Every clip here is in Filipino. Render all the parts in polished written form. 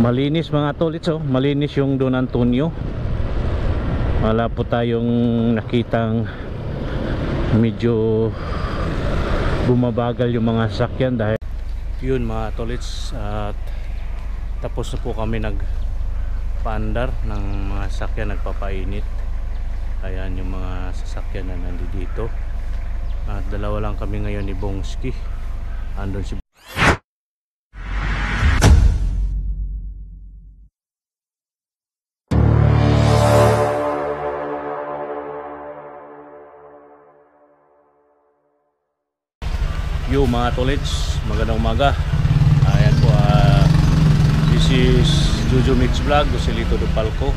Malinis mga tolits, oh. Malinis yung Don Antonio. Wala po tayong nakitang medyo bumabagal yung mga sasakyan dahil yun mga tolits. At tapos na po kami nagpaandar ng mga sasakyan, nagpapainit. Ayan yung mga sasakyan na nandito. At dalawa lang kami ngayon ni Bongski. Andun si yo mga tolits, magandang umaga. Ayan po, this is Jojo Mix Vlog, Joselito Dupalco.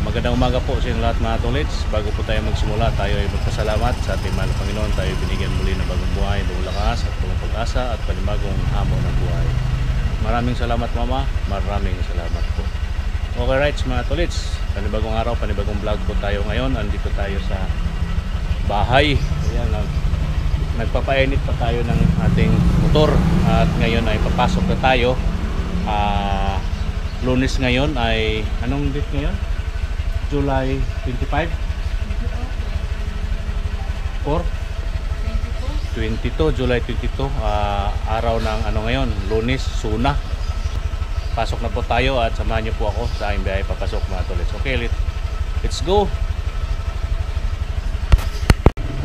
Magandang umaga po sa inyo lahat mga tolits. Bago po tayo magsimula, tayo ay magpasalamat sa ating mahal na Panginoon. Tayo binigyan muli ng bagong buhay, bagong lakas at bagong pag-asa at panibagong hamon ng buhay. Maraming salamat mama, maraming salamat po. Okay right mga tolits, panibagong araw, panibagong vlog po tayo ngayon. Andito tayo sa bahay. Ayan, nagpapainit pa tayo ng ating motor at ngayon ay papasok na tayo. Lunes ngayon ay anong date ngayon? July 25? 22, July 22, araw ng ano ngayon, Lunes, Suna. Pasok na po tayo at samahan niyo po ako sa aking biyahe papasok mga tolits. Okay, let's go.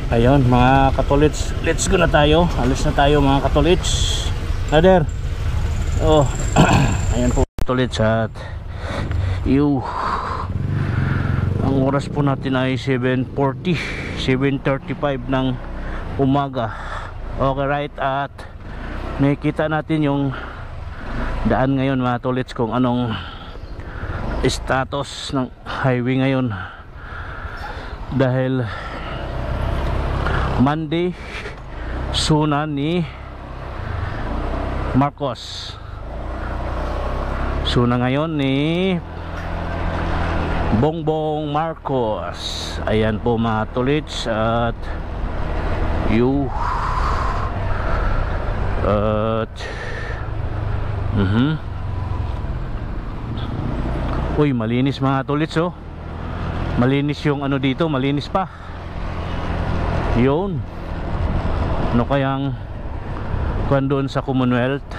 Ayun mga katolits, let's go na tayo. Alis na tayo mga katolits. Nader. Oh. Ayan po katolits at ang oras po natin ay 7:40, 7:35 ng umaga. Okay right, at nakikita natin yung daan ngayon mga tolits, kung anong status ng highway ngayon dahil Monday, Suna ni Marcos. Suna ngayon ni Bongbong Marcos. Ayan po mga tolits. At uy, malinis mga tolits, oh. Malinis yung ano dito, malinis pa. Yun. Ano kayang kung doon sa Commonwealth,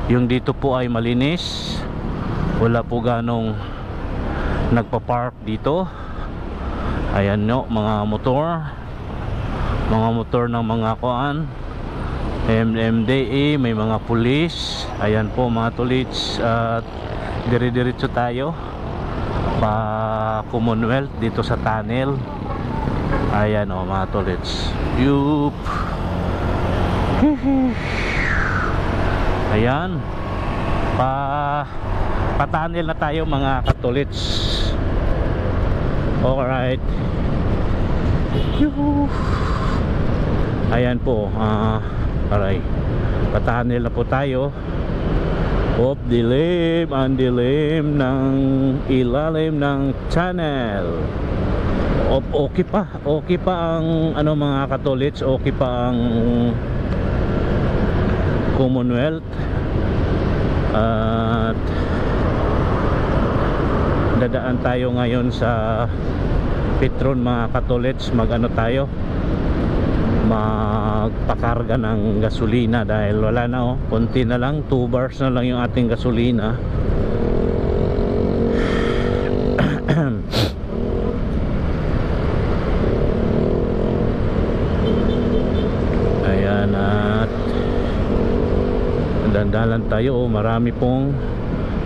yung dito po ay malinis. Wala po ganong nagpa-park dito. Ayan no, mga motor ng mga kuan, MMDA, may mga pulis. Ayan po mga tolits. At dire-diretso tayo pa Commonwealth dito sa tunnel. Ayan o mga tolits. Yup. Ayan, pa-tunnel na tayo mga katolits. Alright. Ayan po, aray, pa-tunnel na po tayo. Op, dilim, ang dilim ng ilalim ng tunnel. Okay pa ang ano mga katolits, okay pa ang Commonwealth. At dadaan tayo ngayon sa Petron mga katolits. Mag-ano tayo, magpakarga ng gasolina dahil wala na, oh, konti na lang, 2 bars na lang yung ating gasolina. Ayan, at dandalan tayo, oh. Marami pong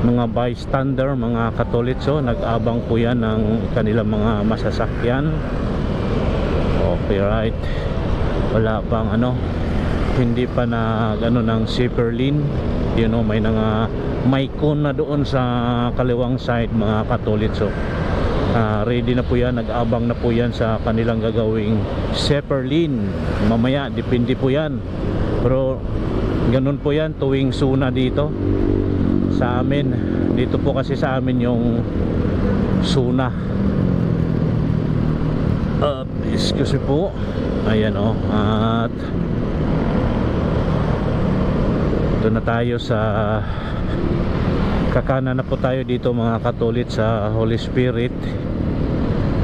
mga bystander mga katolits, oh. Nag-abang po yan ng kanilang mga masasakyan. Okay right, wala pang ano, hindi pa na gano'n ng zipper lane. You know, may cone na doon sa kaliwang side mga katolits, oh. Ready na po yan, nag-abang na po yan sa kanilang gagawing zipper lane. Mamaya, depende po yan, pero ganun po yan tuwing Suna dito sa amin. Dito po kasi sa amin yung Suna. Excuse me po. Ayan, oh. At Doon na tayo sa kakanan na po tayo dito mga katolit sa Holy Spirit,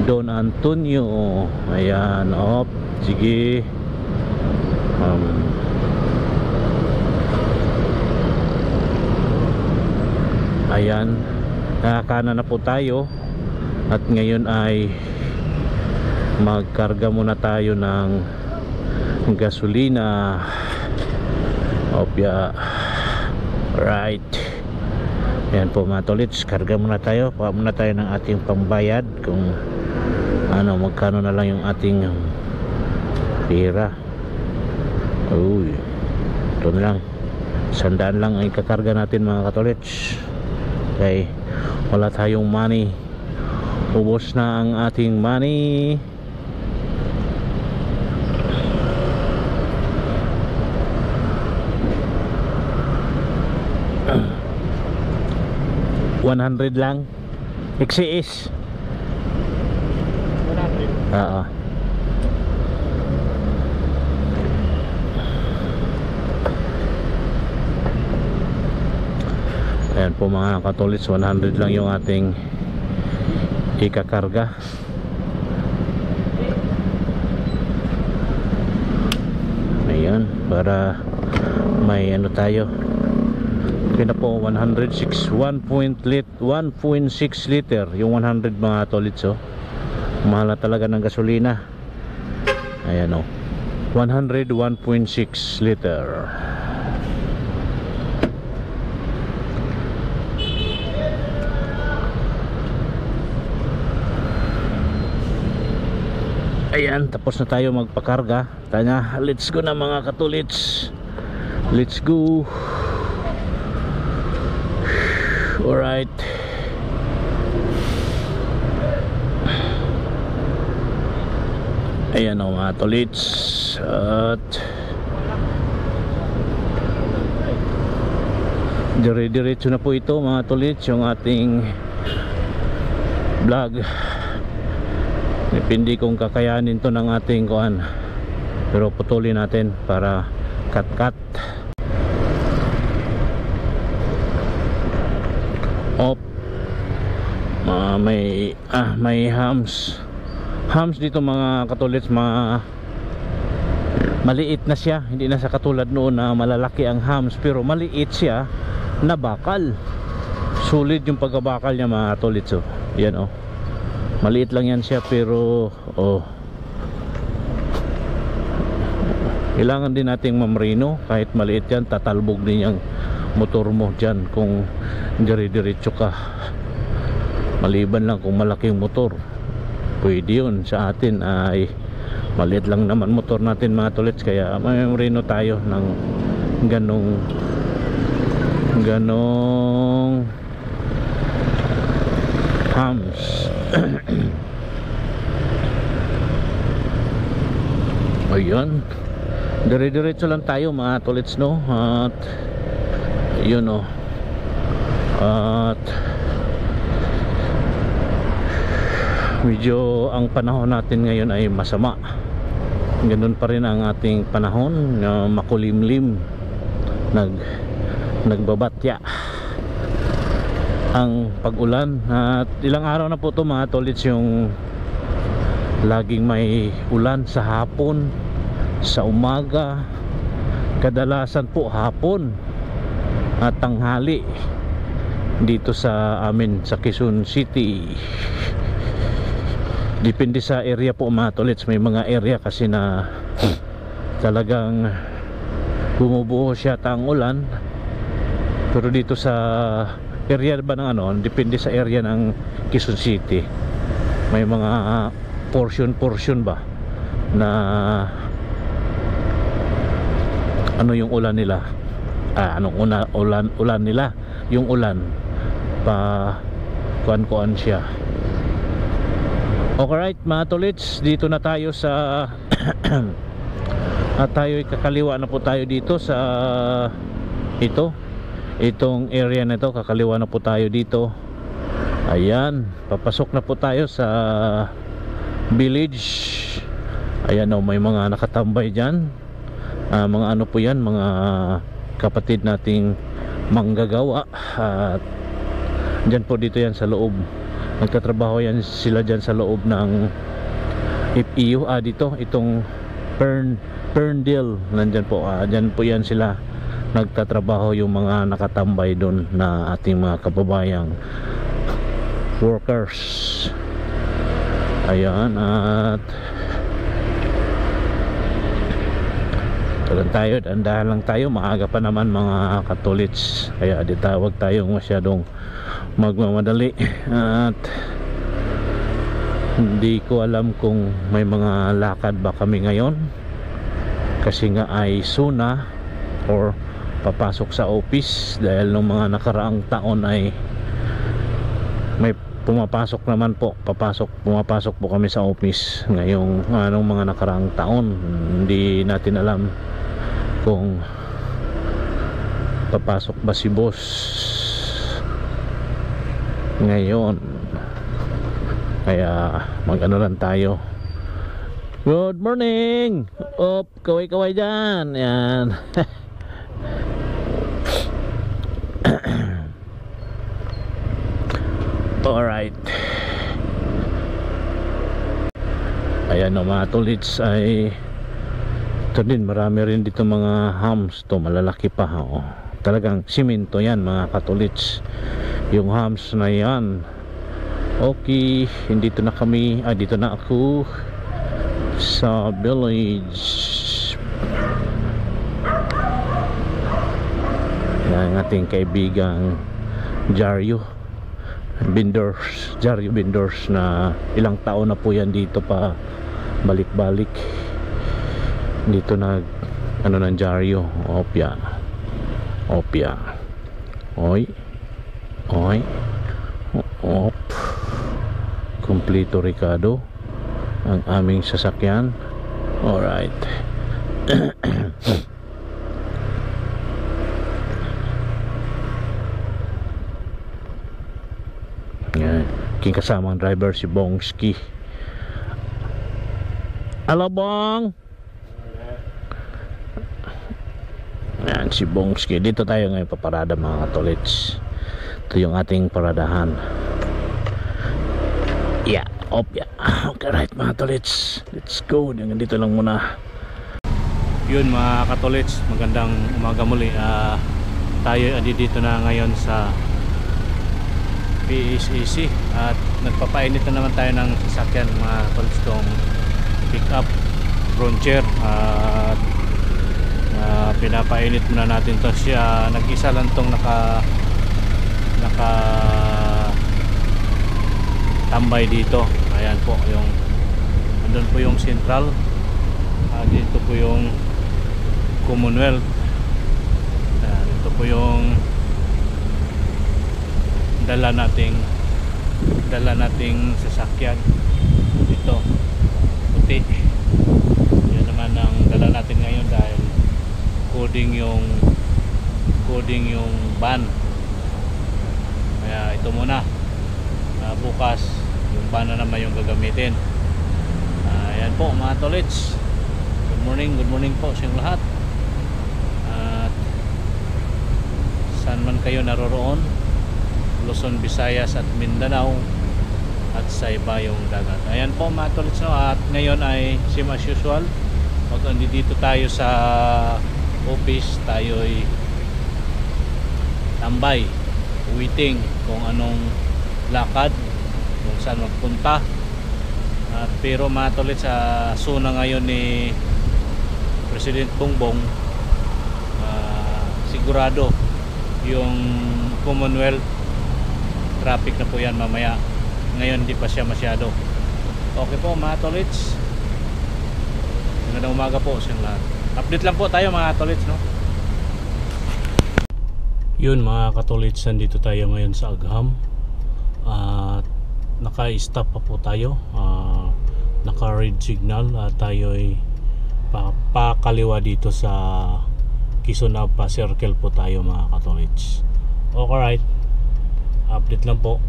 Don Antonio. Ayan, sige. Ayan, nakakanan na po tayo. At ngayon ay magkarga muna tayo ng gasolina. Opya. Right. Ayan po mga tolits, karga muna tayo. Kuha muna tayo ng ating pambayad, kung ano, magkano na lang yung ating pera. Uy, ito na lang, 100 lang ang ikakarga natin mga katolits. Okay, wala tayong money, ubos na ang ating money. $100 lang XCS. 100. Oo. Ayan po mga katolits, 100 lang yung ating ikakarga. Ayan, para may ano tayo. Okay na po, 106 1.6 liter yung 100 mga tolits. Mahal na talaga ng gasolina. Ayan 100 1.6 liter. Ayan, tapos na tayo magpakarga. Tanya, let's go na mga katolits. Let's go. Alright. Ayan mga tolits. At dire-diretso na po ito mga tolits, yung ating vlog. Depende kung kakayanin to ng ating kuan, pero putulin natin para cut. May hams dito mga katolits. Maliit na siya, hindi na sa katulad noon na malalaki ang hams, pero maliit siya na bakal. Solid yung pagkabakal niya mga katolits. Yan maliit lang yan siya, pero kailangan din nating mamrino. Kahit maliit yan, tatalbog din yung motor mo dyan kung dire-diretso ka. Maliban lang kung malaking motor, pwede yun. Sa atin ay maliit lang naman motor natin mga tolits, kaya may mamrino tayo ng ganong hams. Ayun, dire-diretso lang tayo mga tolits, no? At yun at medyo ang panahon natin ngayon ay masama. Ganun pa rin ang ating panahon, makulimlim, nagbabatya ang pag-ulan. At ilang araw na po ito mga tolits, yung laging may ulan sa hapon, sa umaga, kadalasan po hapon at tanghali dito sa amin sa Quezon City. Depende sa area po mga tolits. May mga area kasi na talagang bumubuhos yata ang ulan, pero dito sa area ba ng depende sa area ng Quezon City, may mga portion ba na yung ulan nila, ulan nila, yung ulan pa kuan siya. Alright mga tolits, dito na tayo sa at tayo kakaliwa na po tayo dito sa itong area na ito. Kakaliwa na po tayo dito. Ayan, papasok na po tayo sa village. Ayan may mga nakatambay dyan. Mga po yan, mga kapatid nating manggagawa. At dyan po, dito yan sa loob, nagtatrabaho yan sila dyan sa loob ng FEU. Dito, itong Ferndale, nandyan po, dyan po yan sila nagtatrabaho, yung mga nakatambay doon na ating mga kababayang workers. Ayan, at andahan lang tayo, maaga pa naman mga katolits, kaya di tawag tayong masyadong magmamadali. At hindi ko alam kung may mga lakad ba kami ngayon, kasi nga ay suna or papasok sa office, dahil nung mga nakaraang taon ay may pumapasok naman po, pumapasok po kami sa office. Ngayong mga nakaraang taon, hindi natin alam kung papasok ba si boss ngayon, kaya mag-ano lang tayo. Good morning! Kaway-kaway dyan. Yan. Alright. Ayan o mga tolits, ay ito din, marami rin dito mga hams to, malalaki pa. Talagang simento yan mga katolits, yung hams na yan. Okay, dito na kami, dito na ako sa village. Yan ang ating kaibigang Jaryo Bindors, na ilang taon na po yan dito pa balik-balik dito, ng Jaryo. Opya oy op, kompleto Ricardo ang aming sasakyan. Alright. King kasamang driver si Bongski. Alabang. Yan si Bongski. Dito tayo ngayon paparada mga katolits. Ito yung ating paradahan. Yeah, okay, right mga katolits, let's go. Dito lang muna. Yun mga katolits, magandang umaga muli. Tayo dito na ngayon sa PSAC at nagpapainit na naman tayo ng sasakyan mga katolits, tong pick up Frontier. At pinapainit muna natin to siya. Nag-isa lang tong naka tambay dito. Ayan po yung andun po yung Central, dito po yung Commonwealth. Dito po yung dala nating sasakyan. Ito puti, yan naman ang dala natin ngayon dahil coding yung van. Kaya ito muna, bukas yung van na naman yung gagamitin. Ayan po mga tolits, good morning po sa lahat. At saan man kayo naroroon, Luzon, Visayas at Mindanao at sa iba yung dagat. Ayan po mga tolits, no? At ngayon ay same as usual, pag dito tayo sa office, tayo ay tambay, waiting kung anong lakad, kung saan magpunta. Pero mga tolits, sa suna ngayon ni President Bongbong, sigurado yung Commonwealth traffic na po yan mamaya. Ngayon di pa siya masyado. Okay po mga tolits, magandang umaga po sa lahat. Update lang po tayo mga tolits, no? Yun mga katolits, nandito tayo ngayon sa Agham. At naka-stop pa po tayo, naka-red signal. At tayo ay pakaliwa dito sa Kisunapa Circle po tayo mga katolits. Alright, update lang po.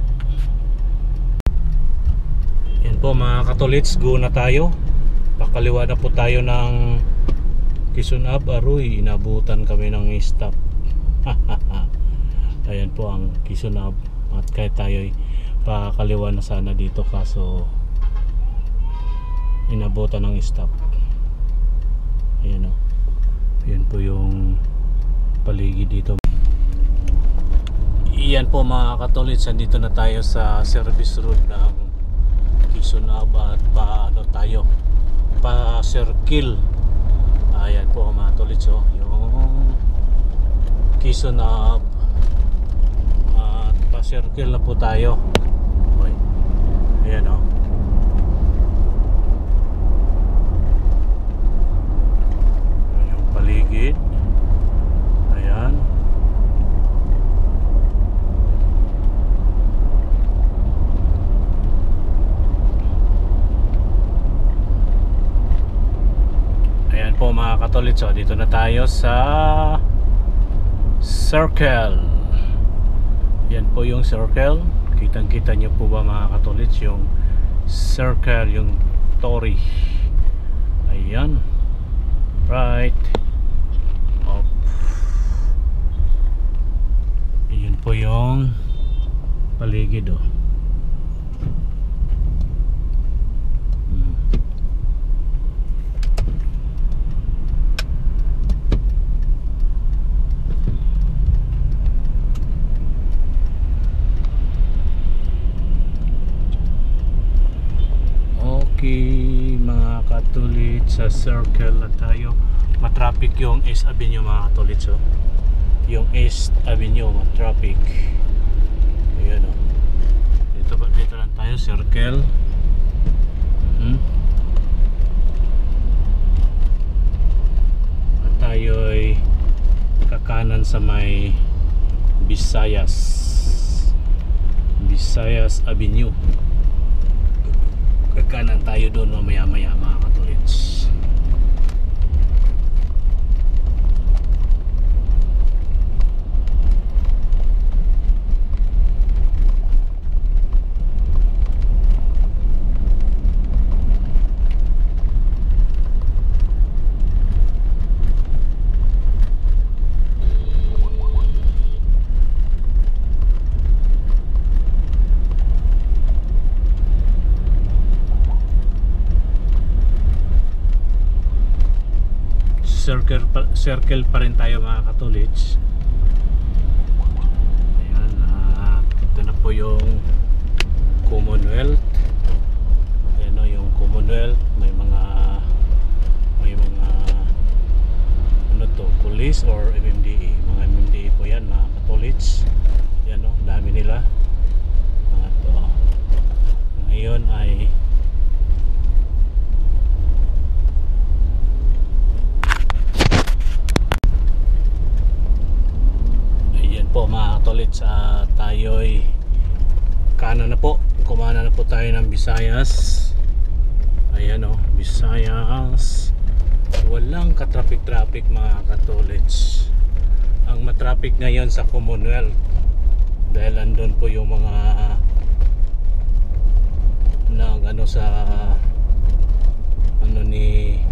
Yan po mga katolits, go na tayo. Pakaliwa na po tayo ng Quezon Ave Aroy, inabutan kami ng stop. Ayan po ang Quezon Ave. At kahit tayo'y pakaliwa na sana dito, kaso inabutan ng stop. Ayan o. Ayan po yung paligid dito. Iyan po mga katolits, andito na tayo sa service road ng Quezon Ave at pa circle. Ayan po mga katolits, yung Quezon Ave at pa circle na po tayo. Ayan o. Yung paligid. Ayan. Po mga katolits, dito na tayo sa circle. Yan po yung circle. Kitang kita nyo po ba mga katolits yung circle, yung Tory. Ayan. Right. Up. Ayan po yung paligid . Okay mga katolits, sa circle na tayo. Matraffic yung East Avenue mga katolits . Yung East Avenue matraffic. Ayan o. Dito lang tayo, circle. At tayo'y kakanan sa may Visayas Avenue. Kakanan tayo doon mamaya maya mga katolits. Circle pa rin tayo mga katolits. Ayan, ito na po yung Commonwealth. Ayan o, yung Commonwealth. May mga ano to, police or MMDA. Mga MMDA po yan mga katolits. Ayan o, dami nila. At ngayon ay po mga katolits, tayo'y kanan na po, kumana na po tayo ng Visayas. Ayan o, Visayas. Walang ka-traffic mga katolits. Ang matraffic ngayon sa Commonwealth dahil andun po yung mga ano sa ano ni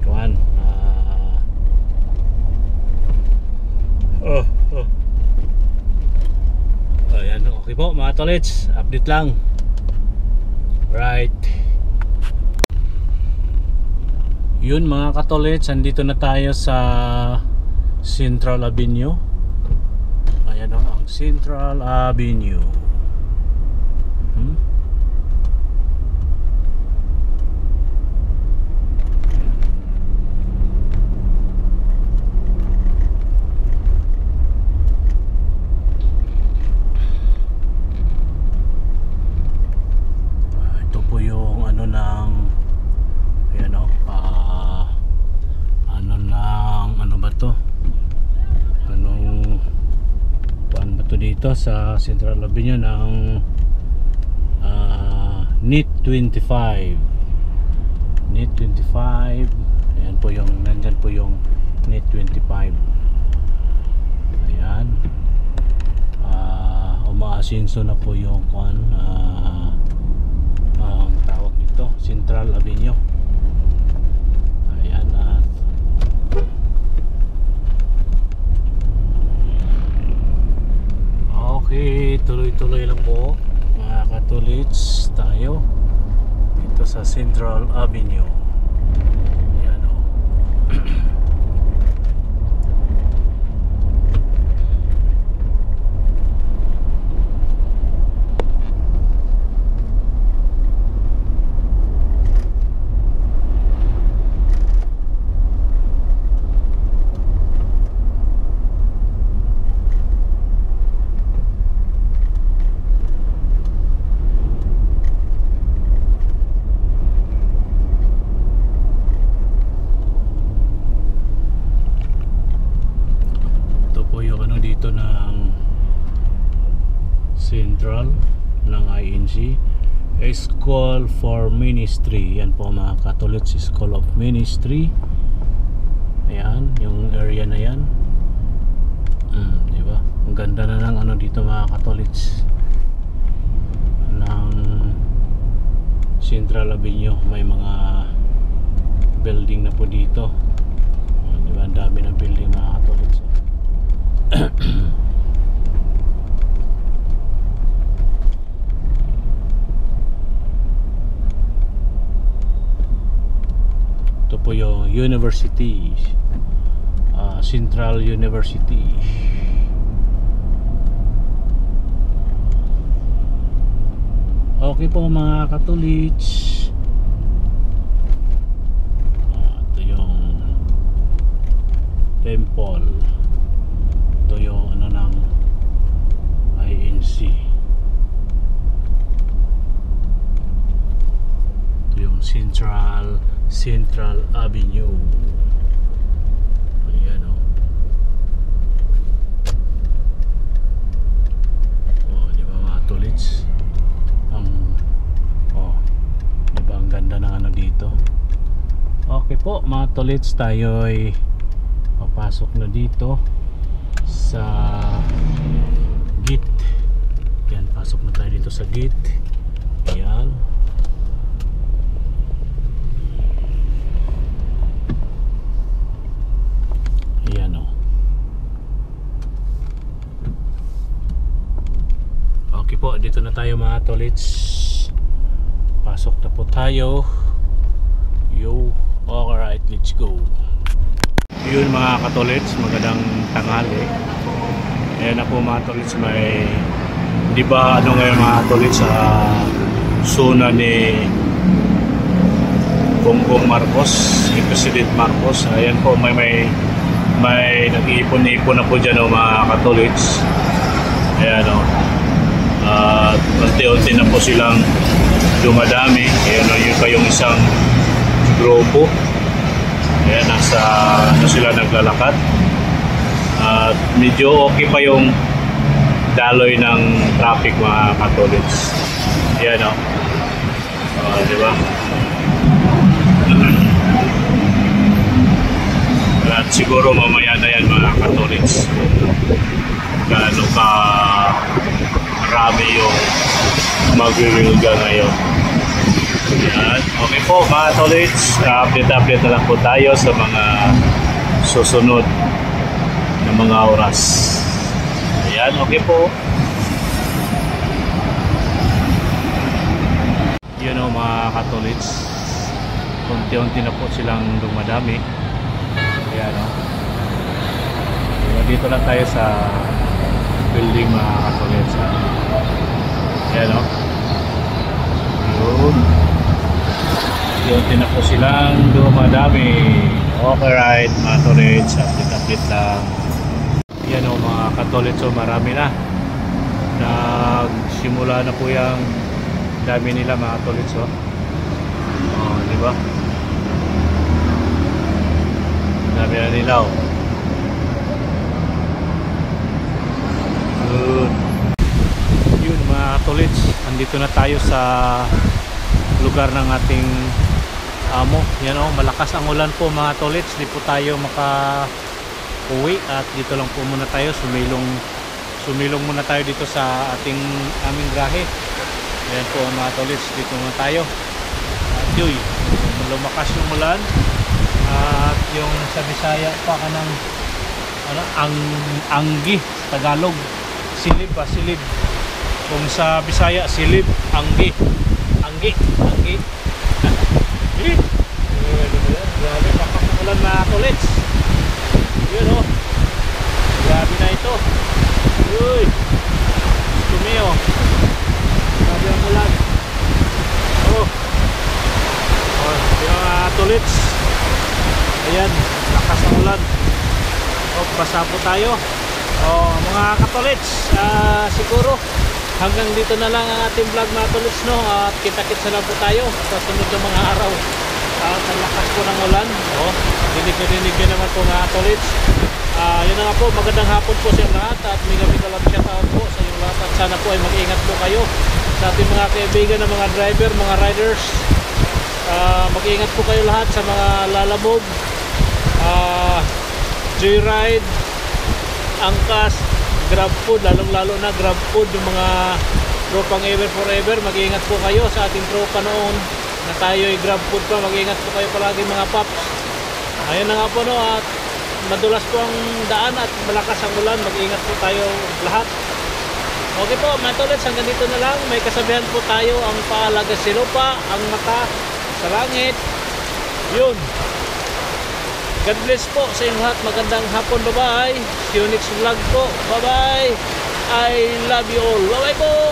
Juan. Ayan, okay po mga tolits, update lang. Right. Yun mga katolits, andito na tayo sa Central Avenue. Ayan ang Central Avenue. Dito sa Central Avenue ng NIT 25. NIT 25. Ayan po yung, nandyan po yung NIT 25. Ayan. Umaasinso na po yung ang tawag nito, Central Avenue. tuloy-tuloy lang po mga katulits tayo dito sa Central Avenue. Yan o. Dito ng Central ng INC, School for Ministry. Yan po mga katulits, School of Ministry. Ayan, yung area na yan. Diba? Ang ganda na ng ano dito mga katulits ng Central Avenue. May mga building na po dito. Diba? Ang dami ng building mga katulits. Ito po yung university, Central University. Okay po mga katulits. Ito yung temple. Ito yung ano ng INC. Ito yung Central Avenue. Ayan o. Di ba mga tulits? Di ba ang ganda ng ano dito? Okay po mga tulits, tayo ay papasok na dito sa gate. Yan, pasok na tayo dito sa gate. Ayan. Ayan o. Okay po, dito na tayo mga tolits. Pasok na po tayo. Yo, alright, let's go. Yun mga katolits, magandang tanghali. Ayan na po mga katolits, may di ba ano ngayon mga katolits sa suna ni Bongbong Marcos, ni President Marcos. Ayan po, may nag-iipon-ipon na po dyan mga katolits. Ayan o. Unti-unti na po silang dumadami. Ayan o, yun pa yung isang grupo. Ayan, na sila naglalakad. At medyo okay pa yung daloy ng traffic mga katolits. Ayan o. Diba? At siguro mamaya na yan mga katolits. Gaano ka marami yung magwiwilga ngayon. Ayan. Okay po mga tolits, update na lang po tayo sa mga susunod na mga oras. Ayan, okay po. Yun o mga katolits, unti-unti na po silang dumadami. Ayan o. Dito lang tayo sa building mga katolits. Ayan o. Yun. Unti na po silang dumadami. Okay right mga katolits, update lang. Yan o mga katolits, so marami na. Nagsimula na po yung dami nila mga katolits. Diba? Dami na nila o. Good. Yun mga katolits, andito na tayo sa lugar ng ating amo. Yan o, malakas ang ulan po mga tolits. Di po tayo maka-uwi at dito lang po muna tayo. Sumilong muna tayo dito sa aming grahe. Yan po mga tolits, dito muna tayo. At yun, lumakas yung ulan. At yung sa Bisaya pa ka ng anggi, Tagalog. Silib. Kung sa Bisaya, silib, anggi. Anggi, anggi. Grabe, makakulan na tulits. Yun oh. Grabe na ito. Uy. Tumio. Grabe ang ulan. Oh. Oh, yung tulits. Ayan, lakas ang ulan. Oh, basa po tayo. Oh, mga katolits, siguro hanggang dito na lang ang ating vlog mga tolits, no? At kita-kits na lang po tayo sa sunod ng mga araw. At ang lakas po ng ulan. Oh, dinig nyo naman po mga tolits. Yun na nga po, magandang hapon po sa inyo lahat. At mega love shoutout po sa inyong lahat. At sana po ay mag-ingat po kayo sa ating mga kaibigan ng mga driver, mga riders. Mag-ingat po kayo lahat sa mga lalamog, joyride, angkas, grab food, lalong-lalo na grab food, yung mga tropang ever forever. Mag-iingat po kayo sa ating tropa noon na tayo ay grab food pa. Mag-iingat po kayo palagi mga paps. Ayun na nga po, no, at madulas po ang daan at malakas ang ulan. Mag-iingat po tayo lahat. Okay po mga tolits, hanggang dito na lang. May kasabihan po tayo, ang paalaga si lupa, ang mata sa langit. Yun. God bless po sa inyong lahat. Magandang hapon. Bye-bye. See you next vlog po. Bye-bye. I love you all. Bye-bye po.